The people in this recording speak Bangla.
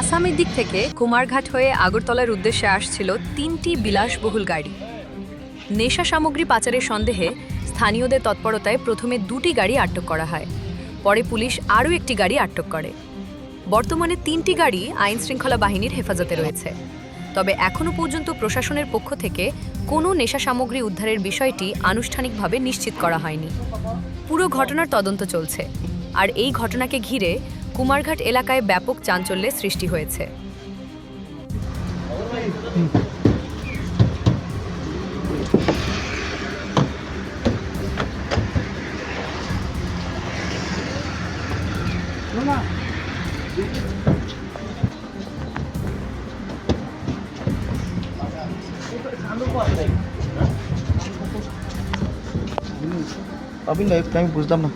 আসামের দিক থেকে কুমারঘাট হয়ে আগরতলার উদ্দেশ্যে আসছিল 3টি বিলাসবহুল গাড়ি। নেশা সামগ্রী পাচারের সন্দেহে স্থানীয়দের তৎপরতায় প্রথমে 2টি গাড়ি আটক করা হয়, পরে পুলিশ আরও একটি গাড়ি আটক করে। বর্তমানে 3টি গাড়ি আইনশৃঙ্খলা বাহিনীর হেফাজতে রয়েছে। তবে এখনও পর্যন্ত প্রশাসনের পক্ষ থেকে কোনো নেশা সামগ্রী উদ্ধারের বিষয়টি আনুষ্ঠানিকভাবে নিশ্চিত করা হয়নি। পুরো ঘটনার তদন্ত চলছে, আর এই ঘটনাকে ঘিরে কুমারঘাট এলাকায় ব্যাপক চাঞ্চল্যের সৃষ্টি হয়েছে। আমি বুঝলাম না।